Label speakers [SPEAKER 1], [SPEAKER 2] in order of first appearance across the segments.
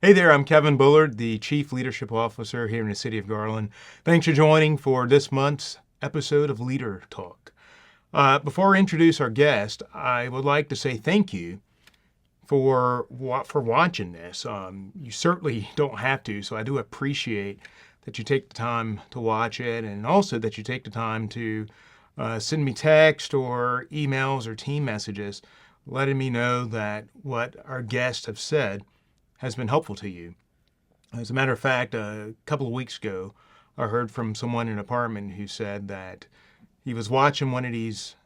[SPEAKER 1] Hey there, I'm Kevin Bullard, the Chief Leadership Officer here in the City of Garland. Thanks for joining for this month's episode of Leader Talk. Before I introduce our guest, I would like to say thank you for watching this. You certainly don't have to, so I do appreciate that you take the time to watch it, and also that you take the time to send me text or emails or team messages letting me know that what our guests have said has been helpful to you. As a matter of fact, a couple of weeks ago, I heard from someone in an apartment who said that he was watching one of these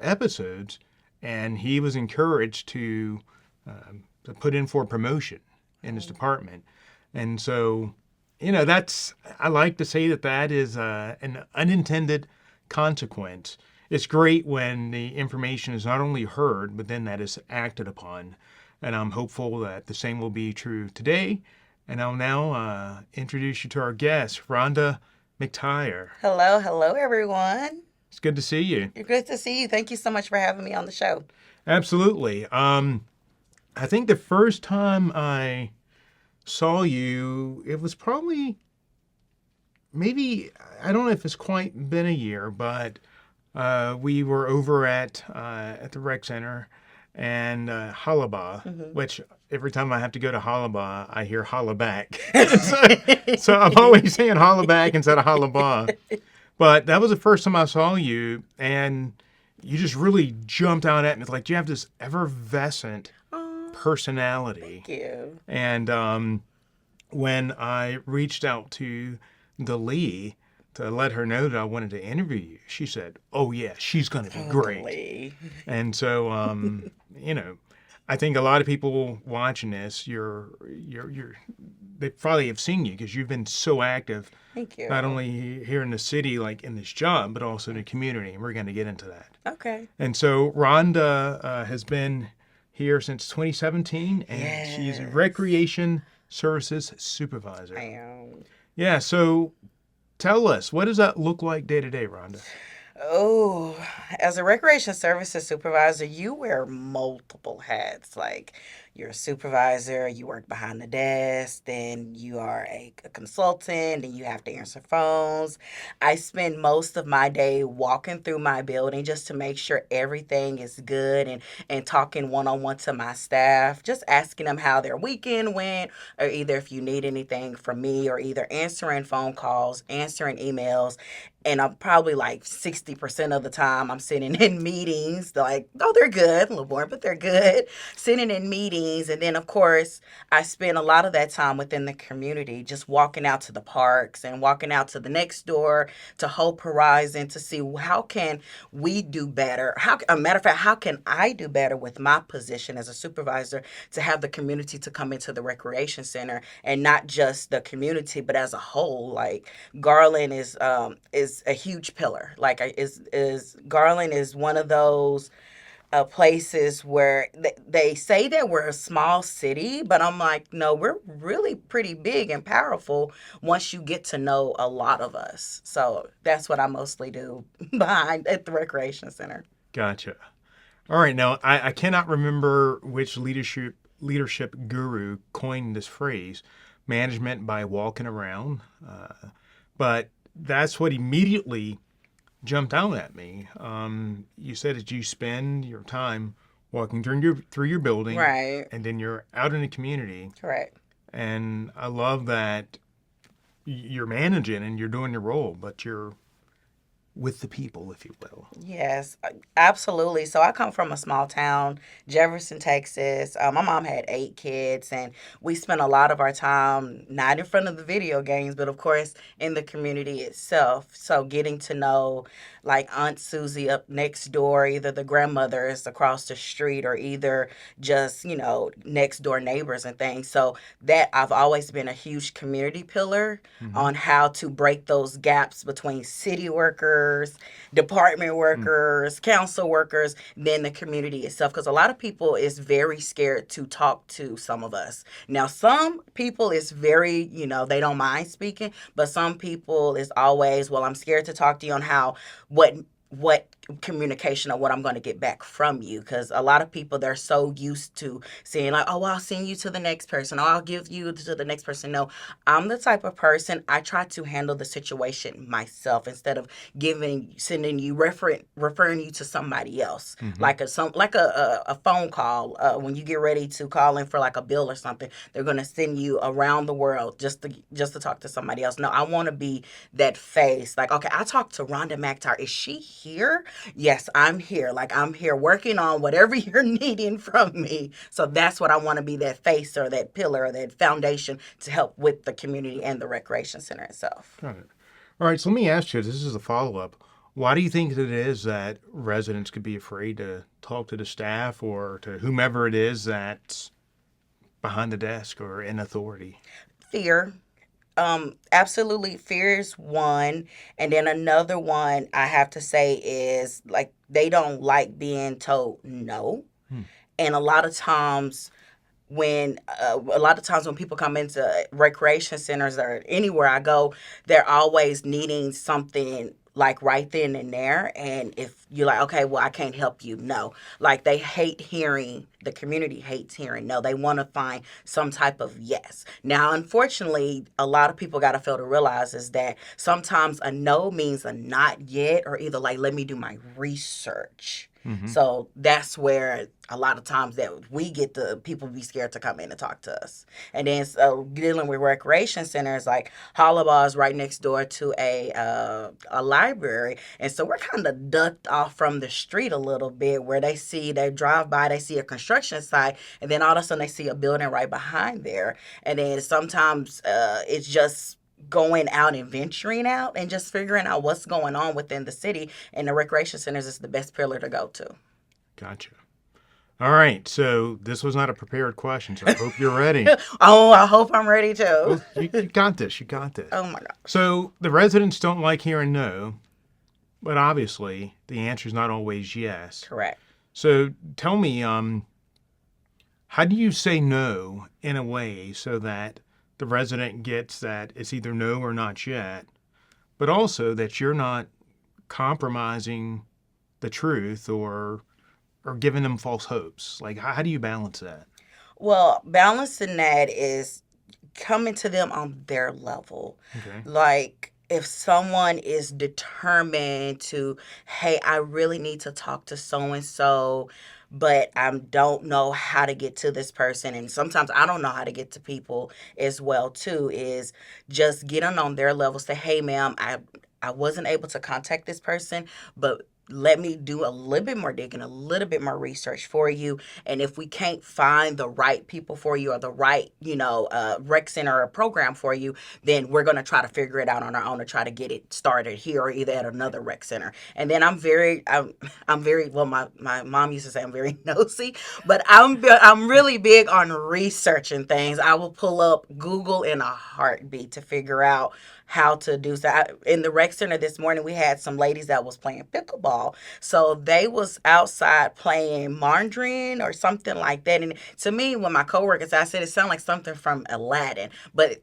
[SPEAKER 1] episodes and he was encouraged to put in for a promotion in his department. And so, I like to say that is an unintended consequence. It's great when the information is not only heard, but then that is acted upon. And I'm hopeful that the same will be true today. And I'll now introduce you to our guest, Rhonda McTyre.
[SPEAKER 2] Hello, everyone.
[SPEAKER 1] It's good to see you.
[SPEAKER 2] Good to see you. Thank you so much for having me on the show.
[SPEAKER 1] Absolutely. I think the first time I saw you, it was probably maybe, I don't know if it's quite been a year, but we were over at the rec center and Hollaba, which every time I have to go to Hollaba, I hear holla back. so I'm always saying holla back instead of hollaba. But that was the first time I saw you, and you just really jumped out at me. It's like you have this effervescent personality.
[SPEAKER 2] Thank you.
[SPEAKER 1] And when I reached out to the Lee to let her know that I wanted to interview you, she said, "Oh yeah, she's going to be great."
[SPEAKER 2] Lee.
[SPEAKER 1] And so, I think a lot of people watching this, they probably have seen you because you've been so active.
[SPEAKER 2] Thank you.
[SPEAKER 1] Not only here in the city, like in this job, but also in the community. And we're going to get into that.
[SPEAKER 2] Okay.
[SPEAKER 1] And so Rhonda has been here since 2017, and she's a recreation services supervisor.
[SPEAKER 2] I am.
[SPEAKER 1] Yeah. So tell us, what does that look like day to day, Rhonda?
[SPEAKER 2] Oh, as a recreation services supervisor, you wear multiple hats. Like you're a supervisor, you work behind the desk, then you are a consultant, and you have to answer phones. I spend most of my day walking through my building just to make sure everything is good and talking one on one to my staff, just asking them how their weekend went, or either if you need anything from me, or either answering phone calls, answering emails. And I'm probably like 60% of the time I'm sitting in meetings, like, oh, they're good, a little boring, but they're good. Sitting in meetings. And then, of course, I spend a lot of that time within the community, just walking out to the parks and walking out to the next door, to Hope Horizon, to see how can we do better. A matter of fact, how can I do better with my position as a supervisor to have the community to come into the recreation center, and not just the community, but as a whole. Like Garland is a huge pillar. Like Garland is one of those places where they say that we're a small city, but I'm like, no, we're really pretty big and powerful once you get to know a lot of us. So that's what I mostly do behind at the recreation center.
[SPEAKER 1] Gotcha. All right. Now, I cannot remember which leadership guru coined this phrase, management by walking around, but that's what immediately jumped out at me. You said that you spend your time walking through your building,
[SPEAKER 2] Right.
[SPEAKER 1] and then you're out in the community.
[SPEAKER 2] Correct.
[SPEAKER 1] And I love that you're managing and you're doing your role, but you're with the people, if you will.
[SPEAKER 2] Yes, absolutely. So I come from a small town, Jefferson, Texas. My mom had 8 kids, and we spent a lot of our time not in front of the video games, but of course in the community itself. So getting to know like Aunt Susie up next door, either the grandmothers across the street, or either just, next door neighbors and things. So that I've always been a huge community pillar on how to break those gaps between city workers, department workers, council workers, then the community itself. Because a lot of people is very scared to talk to some of us. Now, some people is very, they don't mind speaking, but some people is always, well, I'm scared to talk to you on how what communication of what I'm going to get back from you. Because a lot of people, they're so used to saying like, oh, well, I'll send you to the next person, or I'll give you to the next person. No, I'm the type of person, I try to handle the situation myself instead of sending you, referring you to somebody else.
[SPEAKER 1] Mm-hmm.
[SPEAKER 2] Like a phone call, when you get ready to call in for like a bill or something, they're going to send you around the world just to talk to somebody else. No, I want to be that face. Like, okay, I talked to Rhonda McTyre. Is she here? Yes, I'm here. Like, I'm here working on whatever you're needing from me. So that's what I want to be, that face or that pillar or that foundation to help with the community and the recreation center itself.
[SPEAKER 1] Got it. All right, so let me ask you, this is a follow-up. Why do you think that it is that residents could be afraid to talk to the staff or to whomever it is that's behind the desk or in authority?
[SPEAKER 2] Fear. Absolutely, fear is one. And then another one I have to say is like they don't like being told no.
[SPEAKER 1] Hmm.
[SPEAKER 2] And a lot of times when people come into recreation centers or anywhere I go, they're always needing something like right then and there. And if you're like, okay, well, I can't help you, no. Like the community hates hearing no. They want to find some type of yes. Now, unfortunately, a lot of people got to fail to realize is that sometimes a no means a not yet, or either like, let me do my research.
[SPEAKER 1] Mm-hmm.
[SPEAKER 2] So that's where a lot of times that we get the people be scared to come in and talk to us. And then so dealing with recreation centers, like Hollabaugh is right next door to a library, and so we're kind of ducked off from the street a little bit, where they drive by, they see a construction site, and then all of a sudden they see a building right behind there, and then sometimes it's just going out and venturing out and just figuring out what's going on within the city, and the recreation centers is the best pillar to go to.
[SPEAKER 1] Gotcha. All right, so this was not a prepared question, so I hope you're ready.
[SPEAKER 2] Oh, I hope I'm ready too.
[SPEAKER 1] Well, you got this. You got this.
[SPEAKER 2] Oh my God.
[SPEAKER 1] So the residents don't like hearing no, but obviously the answer is not always yes.
[SPEAKER 2] Correct.
[SPEAKER 1] So tell me, how do you say no in a way so that the resident gets that it's either no or not yet, but also that you're not compromising the truth or giving them false hopes? Like, how do you balance that?
[SPEAKER 2] Well, balancing that is coming to them on their level.
[SPEAKER 1] Okay.
[SPEAKER 2] Like, if someone is determined to, hey, I really need to talk to so and so, but I don't know how to get to this person. And sometimes I don't know how to get to people as well, too, is just getting on their level. Say, hey, ma'am, I wasn't able to contact this person, but let me do a little bit more digging, a little bit more research for you. And if we can't find the right people for you or the right, rec center or program for you, then we're going to try to figure it out on our own to try to get it started here or either at another rec center. And then I'm very, well, my mom used to say I'm very nosy, but I'm really big on researching things. I will pull up Google in a heartbeat to figure out how to do so. In the rec center this morning, we had some ladies that was playing pickleball. So they was outside playing Mandarin or something like that. And to me, when my coworkers, I said it sounded like something from Aladdin. But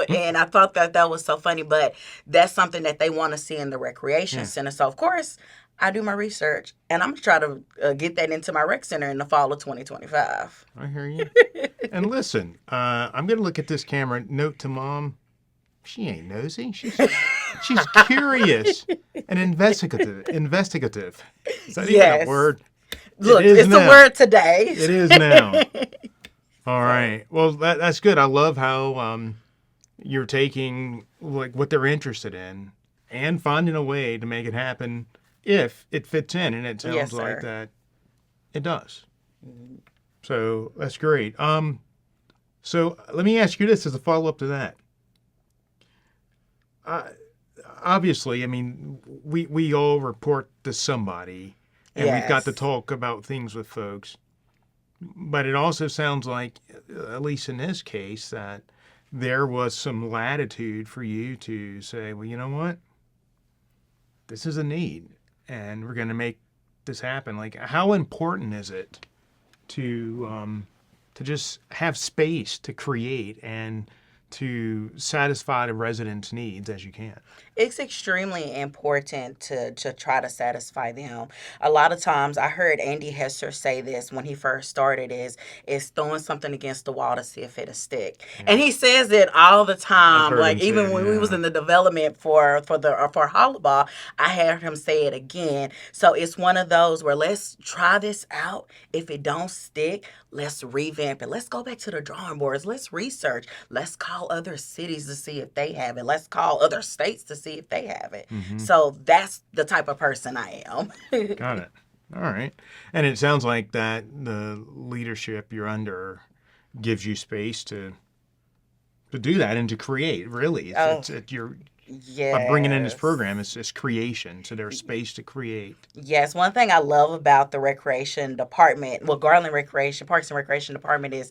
[SPEAKER 2] and I thought that was so funny. But that's something that they want to see in the recreation center. So of course, I do my research, and I'm going to try to get that into my rec center in the fall of 2025.
[SPEAKER 1] I hear you. And listen, I'm going to look at this camera. Note to mom. She ain't nosy. She's curious and investigative. Is that even a word?
[SPEAKER 2] Look, it's a word today.
[SPEAKER 1] It is now. All right. Well, that's good. I love how you're taking like what they're interested in and finding a way to make it happen if it fits in, and it sounds like that it does. So that's great. So let me ask you this as a follow-up to that. Obviously, I mean, we all report to somebody, and we've got to talk about things with folks. But it also sounds like, at least in this case, that there was some latitude for you to say, well, you know what? This is a need, and we're going to make this happen. Like, how important is it to just have space to create and to satisfy the residents' needs as you can.
[SPEAKER 2] It's extremely important to try to satisfy them. A lot of times I heard Andy Hester say this when he first started is throwing something against the wall to see if it'll stick. And
[SPEAKER 1] Yeah.
[SPEAKER 2] he says it all the
[SPEAKER 1] I've
[SPEAKER 2] time.
[SPEAKER 1] heard
[SPEAKER 2] Like
[SPEAKER 1] him say
[SPEAKER 2] even
[SPEAKER 1] it,
[SPEAKER 2] when we was
[SPEAKER 1] yeah.
[SPEAKER 2] in the development for Hollabah, I heard him say it again. So it's one of those where let's try this out. If it don't stick, let's revamp it. Let's go back to the drawing boards. Let's research. Let's call other cities to see if they have it. Let's call other states to see if they have it.
[SPEAKER 1] Mm-hmm.
[SPEAKER 2] So that's the type of person I am.
[SPEAKER 1] Got it. All right. And it sounds like that the leadership you're under gives you space to do that and to create. Really, you're by bringing in this
[SPEAKER 2] Yes.
[SPEAKER 1] program. It's creation, so there's space to create.
[SPEAKER 2] Yes, one thing I love about the recreation department, well, Garland Recreation, Parks and Recreation Department is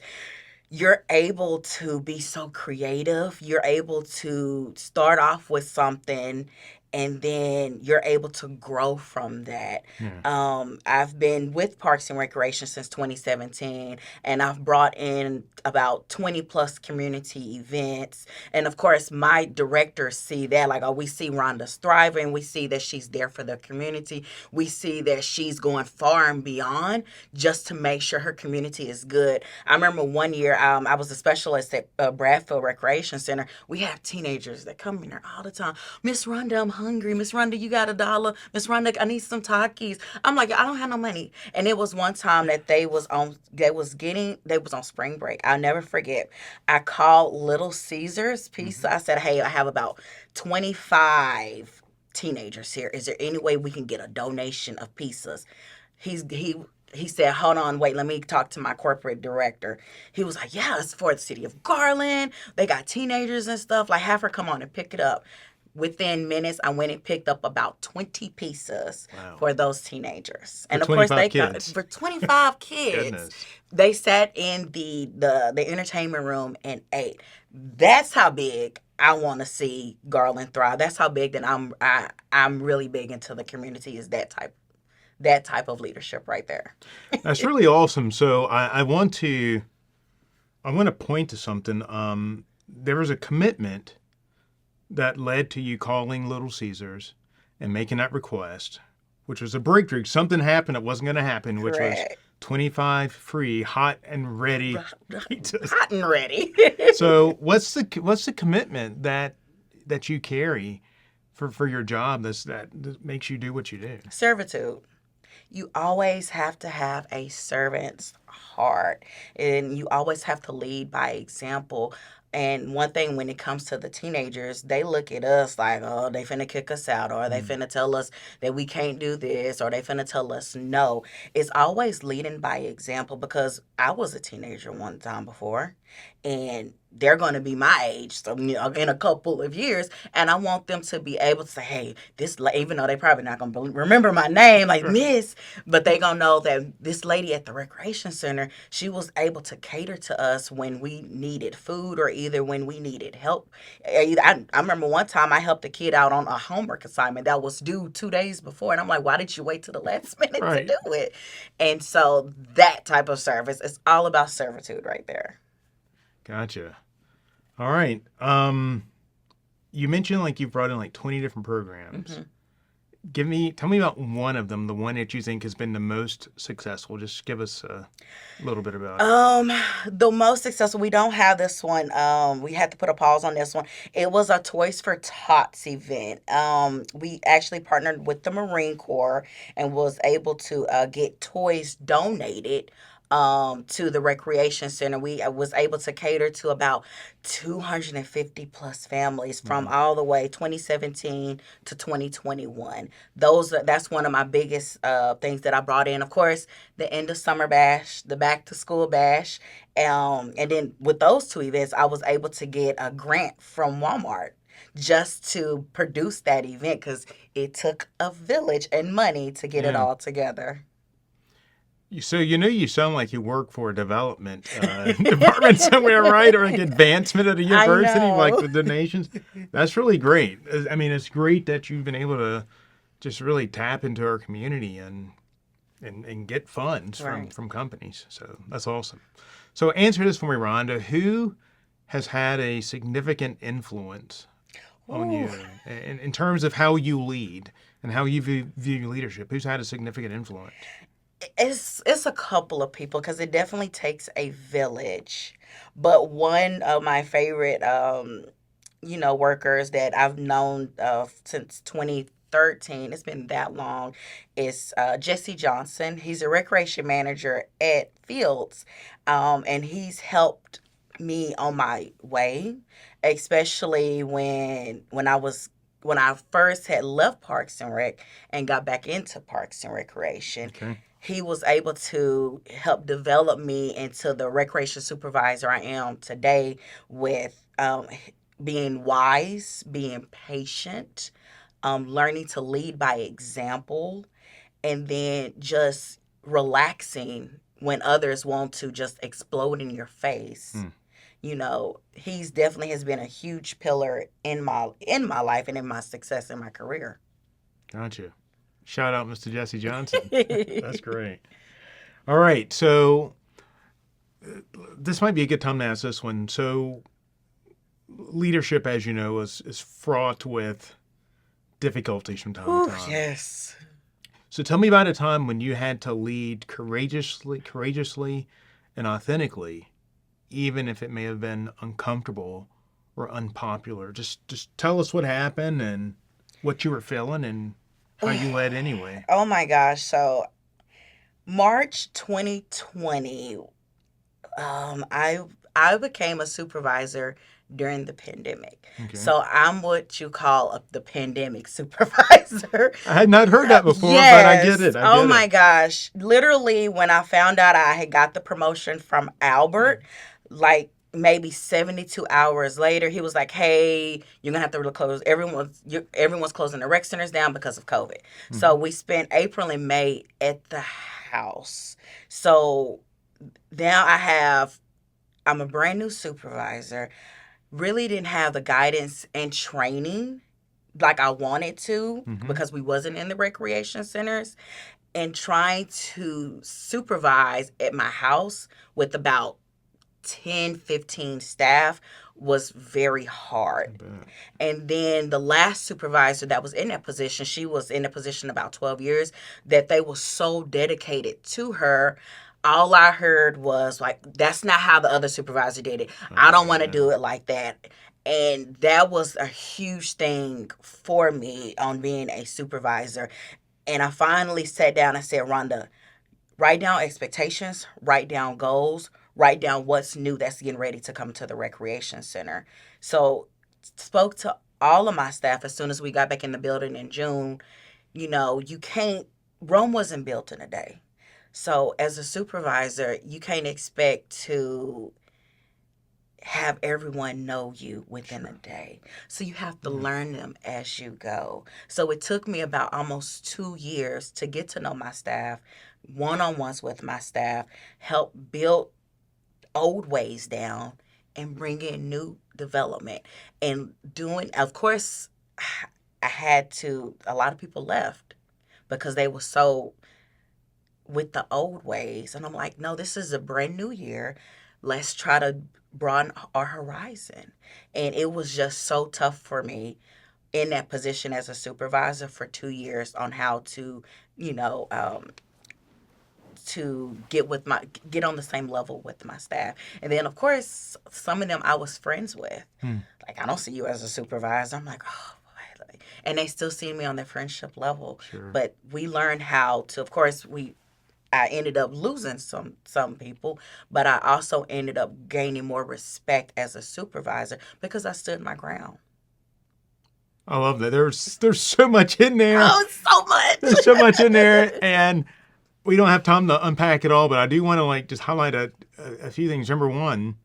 [SPEAKER 2] you're able to be so creative. You're able to start off with something and then you're able to grow from that.
[SPEAKER 1] Yeah.
[SPEAKER 2] I've been with Parks and Recreation since 2017, and I've brought in about 20 plus community events. And of course, my directors see that. Like, oh, we see Rhonda's thriving. We see that she's there for the community. We see that she's going far and beyond just to make sure her community is good. I remember one year I was a specialist at Bradfield Recreation Center. We have teenagers that come in there all the time. Miss Rhonda, I'm hungry. Miss Rhonda, you got $1? Miss Rhonda, I need some Takis. I'm like, I don't have no money. And it was one time that they was on spring break. I'll never forget. I called Little Caesars Pizza. I said, hey, I have about 25 teenagers here. Is there any way we can get a donation of pizzas? He said, hold on, wait, let me talk to my corporate director. He was like, yeah, it's for the city of Garland. They got teenagers and stuff. Like, have her come on and pick it up. Within minutes, I went and picked up about 20 pizzas
[SPEAKER 1] Wow.
[SPEAKER 2] for those teenagers.
[SPEAKER 1] For
[SPEAKER 2] And of course,
[SPEAKER 1] 25
[SPEAKER 2] they
[SPEAKER 1] kids.
[SPEAKER 2] for 25 kids.
[SPEAKER 1] Goodness.
[SPEAKER 2] They sat in the entertainment room and ate. That's how big I want to see Garland thrive. That's how big that I'm really big into the community is that type of leadership right there.
[SPEAKER 1] That's really awesome. So I want to point to something. There was a commitment that led to you calling Little Caesars and making that request, which was a breakthrough. Something happened that wasn't going to happen, which was
[SPEAKER 2] Correct.
[SPEAKER 1] 25 free, hot and ready pizzas.
[SPEAKER 2] Hot and ready.
[SPEAKER 1] So what's the commitment that you carry for your job that makes you do what you do?
[SPEAKER 2] Servitude. You always have to have a servant's heart, and you always have to lead by example. And one thing when it comes to the teenagers, they look at us like, oh, they finna kick us out, or they finna tell us that we can't do this, or they finna tell us no. It's always leading by example because I was a teenager one time before, and they're going to be my age, so in a couple of years, and I want them to be able to say, hey, even though they probably not going to remember my name, like Miss, but they going to know that this lady at the recreation center, she was able to cater to us when we needed food or either when we needed help. I remember one time I helped a kid out on a homework assignment that was due 2 days before, and I'm like, why did you wait to the last minute
[SPEAKER 1] Right.
[SPEAKER 2] to do it? And so that type of service, it's all about servitude right there.
[SPEAKER 1] Gotcha. All right. You mentioned like you brought in like 20 different programs. Tell me about one of them, the one that you think has been the most successful. Just give us a little bit about it.
[SPEAKER 2] The most successful, we don't have this one. We had to put a pause on this one. It was a Toys for Tots event. We actually partnered with the Marine Corps and was able to get toys donated to the recreation center. I was able to cater to about 250 plus families from all the way 2017 to 2021. That's one of my biggest things that I brought in. Of course, the end of summer bash, the back to school bash, and then with those two events, I was able to get a grant from Walmart just to produce that event because it took a village and money to get it
[SPEAKER 1] Yeah.
[SPEAKER 2] all together.
[SPEAKER 1] So you sound like you work for a development department somewhere, right? Or like advancement at a university,
[SPEAKER 2] know.
[SPEAKER 1] like with donations. That's really great. I mean, it's great that you've been able to just really tap into our community and get funds
[SPEAKER 2] Right.
[SPEAKER 1] from companies. So that's awesome. So answer this for me, Rhonda. Who has had a significant influence on
[SPEAKER 2] Ooh.
[SPEAKER 1] you in terms of how you lead and how you view leadership? Who's had a significant influence?
[SPEAKER 2] It's a couple of people because it definitely takes a village. But one of my favorite workers that I've known since 2013, it's been that long, is Jesse Johnson. He's a recreation manager at Fields, and he's helped me on my way, especially when I first had left Parks and Rec and got back into Parks and Recreation.
[SPEAKER 1] Okay.
[SPEAKER 2] He was able to help develop me into the recreation supervisor I am today with being wise, being patient, learning to lead by example, and then just relaxing when others want to just explode in your face.
[SPEAKER 1] Hmm.
[SPEAKER 2] He's definitely has been a huge pillar in my life and in my success in my career.
[SPEAKER 1] Gotcha. Shout out, Mr. Jesse Johnson. That's great. All right. So this might be a good time to ask this one. So leadership, as you know, is fraught with difficulties from time
[SPEAKER 2] Ooh,
[SPEAKER 1] to time.
[SPEAKER 2] yes.
[SPEAKER 1] So tell me about a time when you had to lead courageously and authentically, even if it may have been uncomfortable or unpopular. Just tell us what happened and what you were feeling and how you led anyway.
[SPEAKER 2] Oh my gosh. So March 2020, I became a supervisor during the pandemic.
[SPEAKER 1] Okay.
[SPEAKER 2] So I'm what you call the pandemic supervisor.
[SPEAKER 1] I had not heard that before,
[SPEAKER 2] Yes.
[SPEAKER 1] but I get it. I
[SPEAKER 2] Oh
[SPEAKER 1] get
[SPEAKER 2] my
[SPEAKER 1] it.
[SPEAKER 2] gosh. Literally, when I found out I had got the promotion from Albert, like maybe 72 hours later, he was like, "Hey, you're gonna have to really close. Everyone's closing the rec centers down because of COVID." So we spent April and May at the house. So now I'm a brand new supervisor. Really didn't have the guidance and training like I wanted to
[SPEAKER 1] Mm-hmm.
[SPEAKER 2] because we wasn't in the recreation centers, and trying to supervise at my house with about 10, 15 staff was very hard. And then the last supervisor that was in that position, she was in a position about 12 years, that they were so dedicated to her. All I heard was like, that's not how the other supervisor did it. I don't want to do it like that. And that was a huge thing for me on being a supervisor. And I finally sat down and said, Rhonda, write down expectations, write down goals, write down what's new that's getting ready to come to the recreation center. So spoke to all of my staff as soon as we got back in the building in June. You can't, Rome wasn't built in a day. So as a supervisor, you can't expect to have everyone know you within a day. So you have to learn them as you go. So it took me about almost 2 years to get to know my staff, one-on-ones with my staff, help build old ways down and bring in new development. And of course, a lot of people left because they were so with the old ways. And I'm like, no, this is a brand new year. Let's try to broaden our horizon. And it was just so tough for me in that position as a supervisor for 2 years on how you know, um, to get on the same level with my staff. And then of course some of them I was friends with. Like, I don't see you as a supervisor. I'm like, oh boy. And they still see me on their friendship level.
[SPEAKER 1] Sure.
[SPEAKER 2] But we learned how to, of course, I ended up losing some people, but I also ended up gaining more respect as a supervisor because I stood my ground.
[SPEAKER 1] I love that. There's so much in there.
[SPEAKER 2] Oh, so much.
[SPEAKER 1] There's so much in there, and we don't have time to unpack it all. But I do want to just highlight a few things. Number one,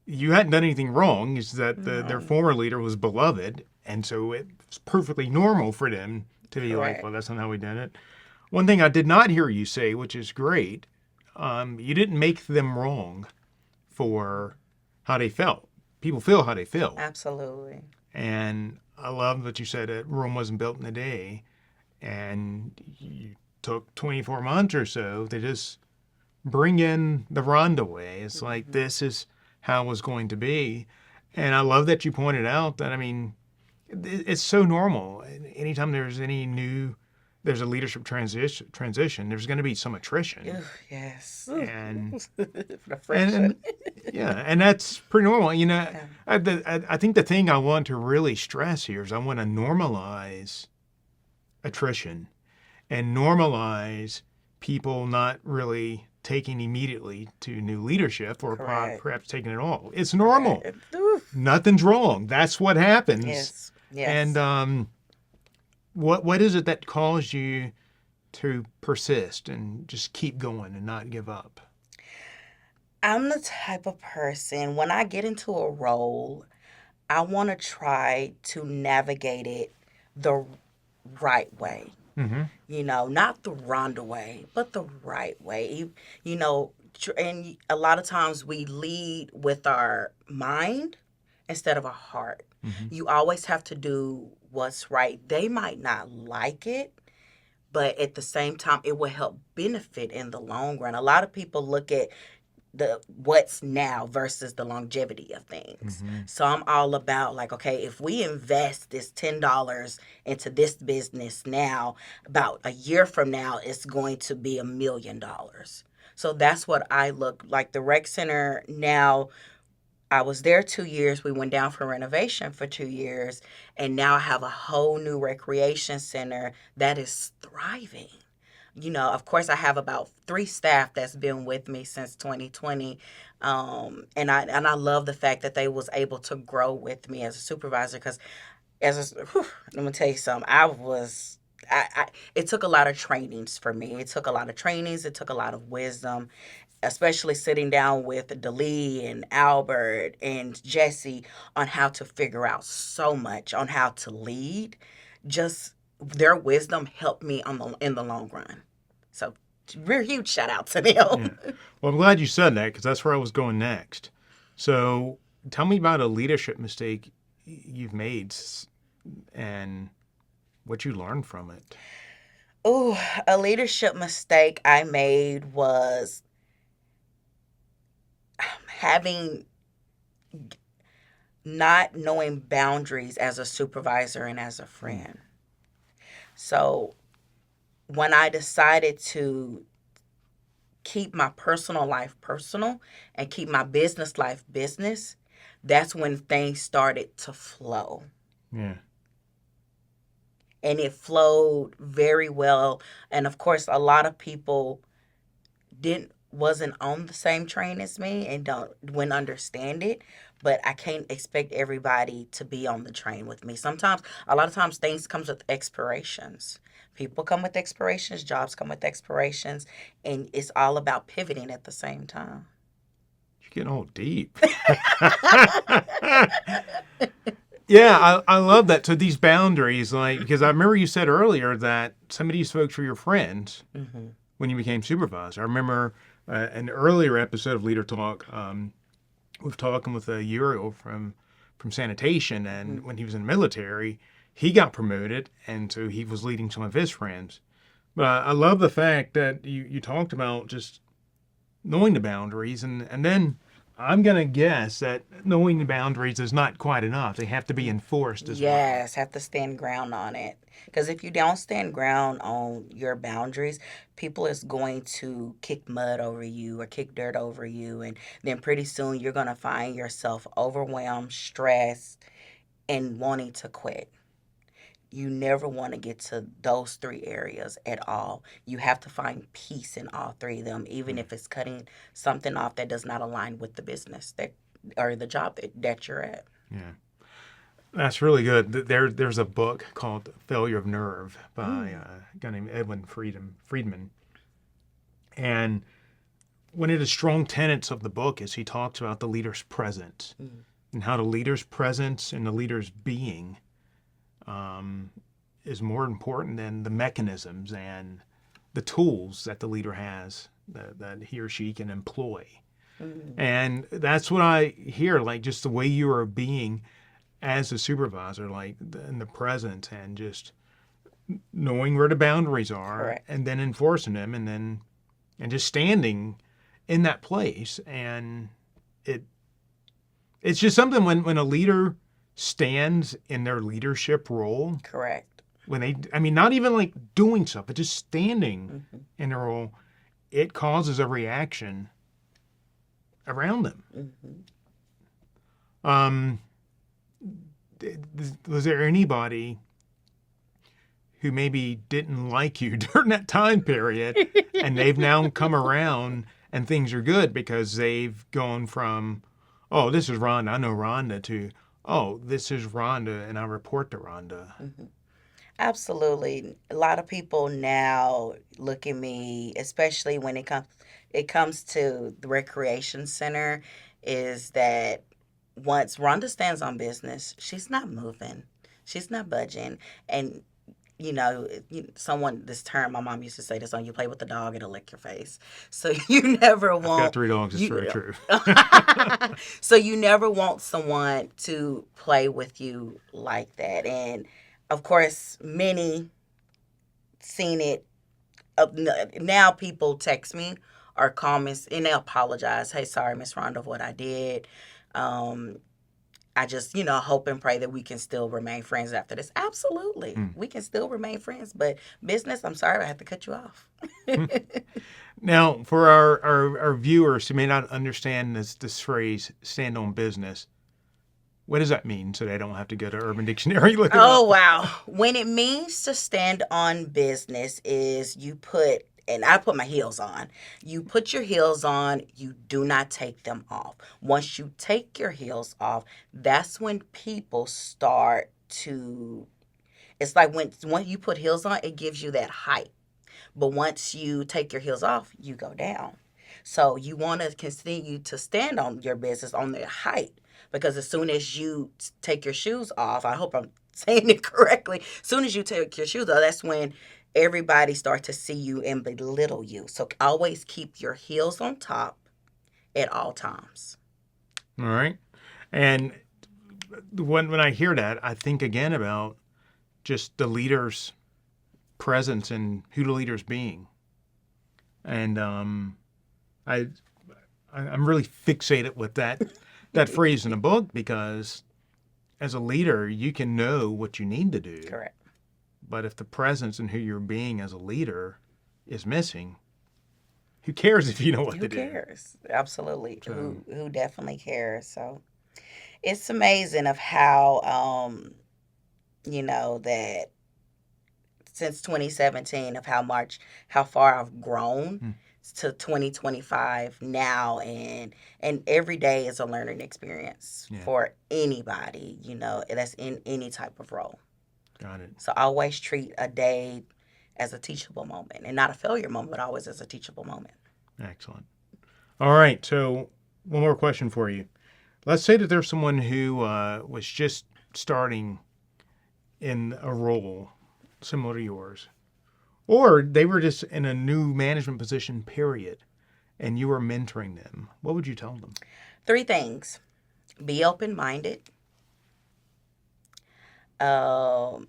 [SPEAKER 1] you hadn't done anything wrong. It's that their former leader was beloved, and so it's perfectly normal for them to be like, well, that's not how we did it. One thing I did not hear you say, which is great, you didn't make them wrong for how they felt. People feel how they feel.
[SPEAKER 2] Absolutely.
[SPEAKER 1] And I love that you said that Rome wasn't built in a day, and you took 24 months or so to just bring in the Rhonda way. It's like, this is how it was going to be. And I love that you pointed out that, I mean, it's so normal. Anytime there's there's a leadership transition, there's going to be some attrition.
[SPEAKER 2] Ooh, yes.
[SPEAKER 1] And,
[SPEAKER 2] The
[SPEAKER 1] and, and
[SPEAKER 2] friction.
[SPEAKER 1] yeah, and that's pretty normal. You know,
[SPEAKER 2] Yeah,
[SPEAKER 1] I think the thing I want to really stress here is I want to normalize attrition and normalize people not really taking immediately to new leadership or
[SPEAKER 2] correct.
[SPEAKER 1] perhaps taking it all. It's
[SPEAKER 2] Correct.
[SPEAKER 1] normal.
[SPEAKER 2] Oof.
[SPEAKER 1] Nothing's wrong. That's what happens.
[SPEAKER 2] Yes.
[SPEAKER 1] And
[SPEAKER 2] Yes.
[SPEAKER 1] what is it that caused you to persist and just keep going and not give up?
[SPEAKER 2] I'm the type of person, when I get into a role, I want to try to navigate it the right way.
[SPEAKER 1] Mm-hmm.
[SPEAKER 2] Not the Rhonda way, but the right way. And a lot of times we lead with our mind instead of our heart.
[SPEAKER 1] Mm-hmm.
[SPEAKER 2] You always have to do what's right. They might not like it, but at the same time, it will help benefit in the long run. A lot of people look at the what's now versus the longevity of things.
[SPEAKER 1] Mm-hmm.
[SPEAKER 2] So I'm all about, like, okay, if we invest this $10 into this business now, about a year from now, it's going to be $1 million. So that's what I look like. The rec center now, I was there 2 years. We went down for renovation for 2 years, and now I have a whole new recreation center that is thriving. Of course, I have about 3 staff that's been with me since 2020, and I love the fact that they was able to grow with me as a supervisor. Because let me tell you something, it took a lot of trainings for me. It took a lot of trainings. It took a lot of wisdom, especially sitting down with Dalee and Albert and Jesse on how to figure out so much on how to lead. Just their wisdom helped me in the long run. So, real huge shout out to
[SPEAKER 1] Yeah.
[SPEAKER 2] them.
[SPEAKER 1] Well, I'm glad you said that because that's where I was going next. So, tell me about a leadership mistake you've made and what you learned from it.
[SPEAKER 2] Ooh, a leadership mistake I made was having not knowing boundaries as a supervisor and as a
[SPEAKER 1] Mm.
[SPEAKER 2] friend. So, when I decided to keep my personal life personal and keep my business life business, that's when things started to flow.
[SPEAKER 1] Yeah.
[SPEAKER 2] And it flowed very well. And of course, a lot of people didn't wasn't on the same train as me and wouldn't understand it. But I can't expect everybody to be on the train with me. A lot of times, things comes with expirations. People come with expirations, jobs come with expirations, and it's all about pivoting at the same time.
[SPEAKER 1] You're getting all deep. Yeah, I love that. So these boundaries, like, because I remember you said earlier that some of these folks were your friends
[SPEAKER 2] Mm-hmm.
[SPEAKER 1] when you became supervisor. I remember an earlier episode of Leader Talk, we were talking with a Uriel from sanitation, and
[SPEAKER 2] Mm-hmm.
[SPEAKER 1] when he was in the military, he got promoted, and so he was leading some of his friends. But I love the fact that you talked about just knowing the boundaries, and then I'm going to guess that knowing the boundaries is not quite enough. They have to be enforced as well.
[SPEAKER 2] Yes, have to stand ground on it. Because if you don't stand ground on your boundaries, people is going to kick mud over you or kick dirt over you. And then pretty soon you're going to find yourself overwhelmed, stressed, and wanting to quit. You never want to get to those 3 areas at all. You have to find peace in all 3 of them, even
[SPEAKER 1] Mm.
[SPEAKER 2] if it's cutting something off that does not align with the business that or the job that you're at.
[SPEAKER 1] Yeah. That's really good. There's a book called Failure of Nerve by
[SPEAKER 2] Mm.
[SPEAKER 1] a guy named Edwin Friedman. And one of the strong tenets of the book is he talks about the leader's presence
[SPEAKER 2] Mm.
[SPEAKER 1] and how the leader's presence and the leader's being is more important than the mechanisms and the tools that the leader has that he or she can employ.
[SPEAKER 2] Mm.
[SPEAKER 1] And that's what I hear, like just the way you are being as a supervisor, like in the present and just knowing where the boundaries are
[SPEAKER 2] Correct.
[SPEAKER 1] and then enforcing them and just standing in that place. And it It's just something when a leader stands in their leadership role,
[SPEAKER 2] Correct.
[SPEAKER 1] when they, I mean, not even like doing stuff, but just standing
[SPEAKER 2] Hmm.
[SPEAKER 1] in their role, it causes a reaction around them.
[SPEAKER 2] Hmm.
[SPEAKER 1] Um, was there anybody who maybe didn't like you during that time period and they've now come around and things are good because they've gone from, oh, this is Rhonda, I know Rhonda, to, oh, this is Rhonda and I report to Rhonda?
[SPEAKER 2] Hmm. Absolutely. A lot of people now look at me, especially when it comes to the recreation center, is that once Rhonda stands on business, she's not moving. She's not budging. And someone, this term, my mom used to say this on, you play with the dog, it'll lick your face. So you never
[SPEAKER 1] I've got
[SPEAKER 2] want
[SPEAKER 1] 3 dogs, it's very
[SPEAKER 2] you
[SPEAKER 1] true.
[SPEAKER 2] so you never want someone to play with you like that. And of course, many seen it. Now people text me or call me and they apologize. Hey, sorry, Miss Rhonda, of what I did. Um, I just, hope and pray that we can still remain friends after this. Absolutely.
[SPEAKER 1] Hmm.
[SPEAKER 2] We can still remain friends. But business, I'm sorry, I have to cut you off.
[SPEAKER 1] Now, for our viewers who may not understand this phrase, stand on business, what does that mean so they don't have to go to Urban Dictionary look it
[SPEAKER 2] Oh,
[SPEAKER 1] up?
[SPEAKER 2] wow. When it means to stand on business is and I put my heels on. You put your heels on, you do not take them off. Once you take your heels off, that's when people start to, it's like when you put heels on, it gives you that height. But once you take your heels off, you go down. So you want to continue to stand on your business on the height because as soon as you take your shoes off, I hope I'm saying it correctly. As soon as you take your shoes off, that's when everybody starts to see you and belittle you. So always keep your heels on top at all times.
[SPEAKER 1] All right. And when I hear that, I think again about just the leader's presence and who the leader's being. And I I'm really fixated with that phrase in the book because as a leader, you can know what you need to do,
[SPEAKER 2] Correct.
[SPEAKER 1] but if the presence and who you're being as a leader is missing, who cares if you know what
[SPEAKER 2] Who
[SPEAKER 1] to do?
[SPEAKER 2] cares? Absolutely.
[SPEAKER 1] So,
[SPEAKER 2] Who definitely cares. So it's amazing of how that since 2017 of how far I've grown
[SPEAKER 1] hmm,
[SPEAKER 2] to 2025 now, and every day is a learning experience
[SPEAKER 1] yeah,
[SPEAKER 2] for anybody, that's in any type of role.
[SPEAKER 1] got it.
[SPEAKER 2] So I always treat a day as a teachable moment and not a failure moment, but always as a teachable moment.
[SPEAKER 1] Excellent. All right. So, one more question for you. Let's say that there's someone who was just starting in a role similar to yours, or they were just in a new management position, period, and you were mentoring them. What would you tell them?
[SPEAKER 2] 3 things: be open-minded. um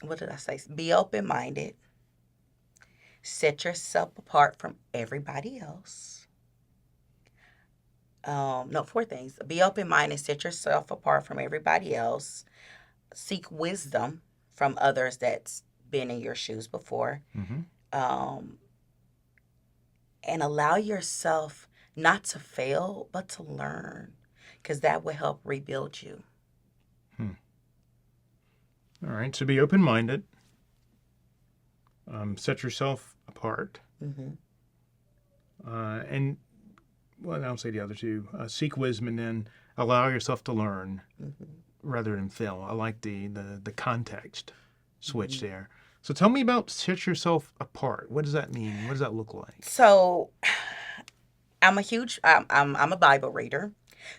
[SPEAKER 2] what did I say? Be open-minded. Set yourself apart from everybody else. No, 4 things: be open-minded, set yourself apart from everybody else, seek wisdom from others that's been in your shoes before,
[SPEAKER 1] Mm-hmm.
[SPEAKER 2] um, and allow yourself not to fail, but to learn, because that will help rebuild you.
[SPEAKER 1] Hmm. All right. So be open minded. Set yourself apart.
[SPEAKER 2] Hmm.
[SPEAKER 1] And well, I'll say the other two. Seek wisdom and then allow yourself to learn
[SPEAKER 2] Hmm.
[SPEAKER 1] rather than fail. I like the context switch
[SPEAKER 2] Hmm.
[SPEAKER 1] there. So tell me about set yourself apart. What does that mean? What does that look like?
[SPEAKER 2] So I'm a Bible reader.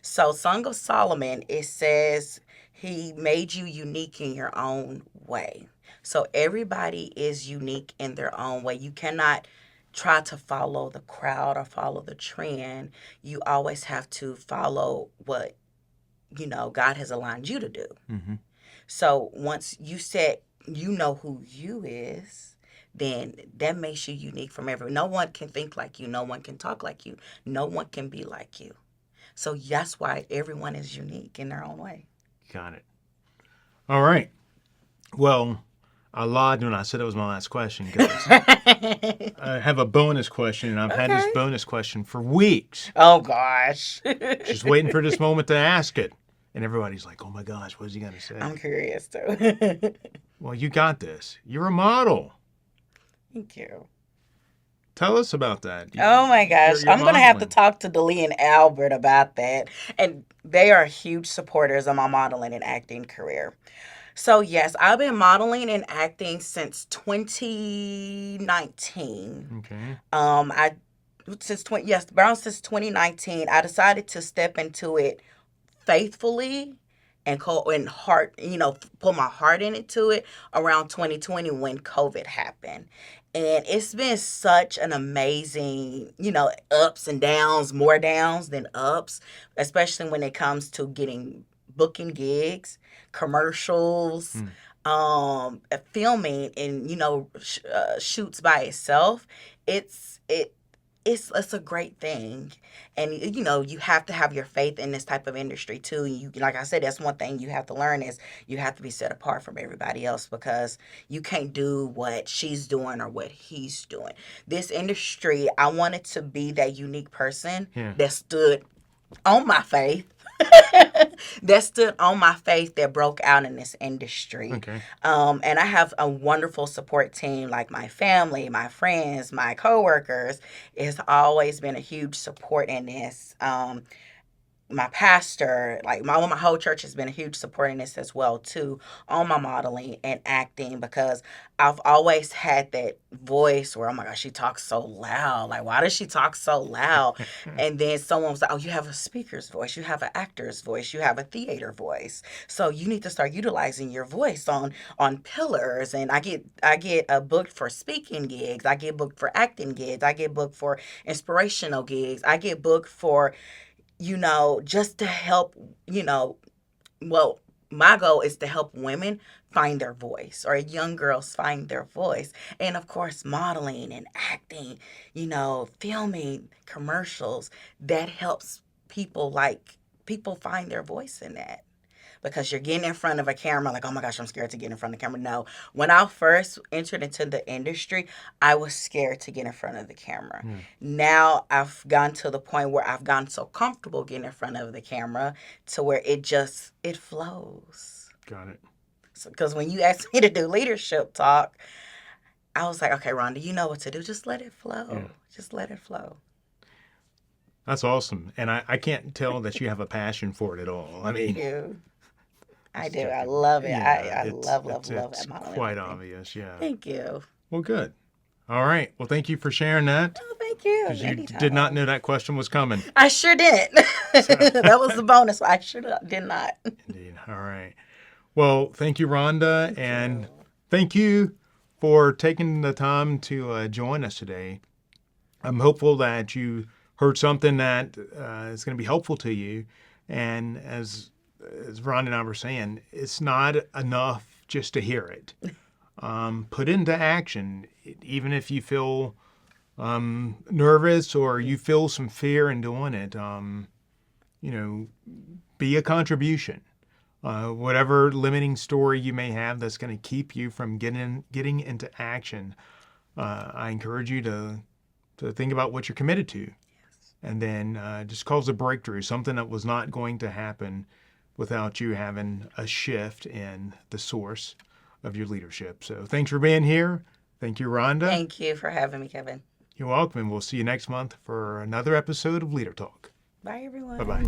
[SPEAKER 2] So Song of Solomon, it says he made you unique in your own way. So everybody is unique in their own way. You cannot try to follow the crowd or follow the trend. You always have to follow what God has aligned you to do.
[SPEAKER 1] Mm-hmm.
[SPEAKER 2] So once you know who you is, then that makes you unique from everyone. No one can think like you. No one can talk like you. No one can be like you. So that's why everyone is unique in their own way.
[SPEAKER 1] Got it. All right. Well, I lied when I said it was my last question because I have a bonus question, and I've had this
[SPEAKER 2] Okay.
[SPEAKER 1] bonus question for weeks,
[SPEAKER 2] Oh gosh.
[SPEAKER 1] just waiting for this moment to ask it. And everybody's like, "Oh my gosh, what is he gonna say?"
[SPEAKER 2] I'm curious too.
[SPEAKER 1] Well, you got this. You're a model.
[SPEAKER 2] Thank you.
[SPEAKER 1] Tell us about that.
[SPEAKER 2] Oh my gosh.
[SPEAKER 1] You're
[SPEAKER 2] I'm going to have to
[SPEAKER 1] modeling.
[SPEAKER 2] talk to Delee and Albert about that. And they are huge supporters of my modeling and acting career. So, yes, I've been modeling and acting since 2019.
[SPEAKER 1] Okay.
[SPEAKER 2] I around since 2019, I decided to step into it faithfully and heart, put my heart into it around 2020 when COVID happened. And it's been such an amazing, ups and downs, more downs than ups, especially when it comes to getting booking gigs, commercials,
[SPEAKER 1] Hmm.
[SPEAKER 2] filming, and shoots by itself. It's it's it's it's a great thing. And you have to have your faith in this type of industry too. You, like I said, that's one thing you have to learn is you have to be set apart from everybody else, because you can't do what she's doing or what he's doing. This industry, I wanted to be that unique person
[SPEAKER 1] Yeah.
[SPEAKER 2] that stood on my faith, that stood on my faith, that broke out in this industry.
[SPEAKER 1] Okay.
[SPEAKER 2] And I have a wonderful support team, like my family, my friends, my coworkers. It's always been a huge support in this. My pastor, like my whole church has been a huge support in this as well too, on my modeling and acting, because I've always had that voice where, oh my gosh, she talks so loud. Like, why does she talk so loud? And then someone was like, oh, you have a speaker's voice, you have an actor's voice, you have a theater voice. So you need to start utilizing your voice on pillars. And I get booked for speaking gigs, I get booked for acting gigs, I get booked for inspirational gigs, I get booked for just to help, well, my goal is to help women find their voice, or young girls find their voice. And of course, modeling and acting, filming commercials, that helps people find their voice in that, because you're getting in front of a camera like, oh my gosh, I'm scared to get in front of the camera. No, when I first entered into the industry, I was scared to get in front of the camera.
[SPEAKER 1] Hmm.
[SPEAKER 2] Now I've gotten to the point where I've gotten so comfortable getting in front of the camera to where it flows.
[SPEAKER 1] Got it.
[SPEAKER 2] Because when you asked me to do leadership talk, I was like, okay, Rhonda, you know what to do. Just let it flow.
[SPEAKER 1] Yeah.
[SPEAKER 2] Just let it flow.
[SPEAKER 1] That's awesome. And I can't tell that you have a passion for it at all. I mean,
[SPEAKER 2] Thank you. I
[SPEAKER 1] it's
[SPEAKER 2] do. I
[SPEAKER 1] just-
[SPEAKER 2] love it.
[SPEAKER 1] yeah,
[SPEAKER 2] I love that
[SPEAKER 1] it's
[SPEAKER 2] modeling.
[SPEAKER 1] quite obvious. Yeah.
[SPEAKER 2] Thank you.
[SPEAKER 1] Well, good. All right. Well, thank you for sharing that,
[SPEAKER 2] Oh, thank you.
[SPEAKER 1] because you
[SPEAKER 2] Anytime.
[SPEAKER 1] did not know that question was coming.
[SPEAKER 2] I sure didn't. That was the bonus. I sure did not.
[SPEAKER 1] Indeed. All right. Well, thank you, Rhonda, and
[SPEAKER 2] you.
[SPEAKER 1] thank you for taking the time to join us today. I'm hopeful that you heard something that is going to be helpful to you. And as Rhonda and I were saying, it's not enough just to hear it. Put into action, even if you feel nervous or you feel some fear in doing it. Be a contribution. Whatever limiting story you may have that's going to keep you from getting into action, I encourage you to think about what you're committed to, and then just cause a breakthrough, something that was not going to happen without you having a shift in the source of your leadership. So thanks for being here. Thank you, Rhonda.
[SPEAKER 2] Thank you for having me, Kevin.
[SPEAKER 1] You're welcome, and we'll see you next month for another episode of Leader Talk.
[SPEAKER 2] Bye, everyone.
[SPEAKER 1] Bye-bye.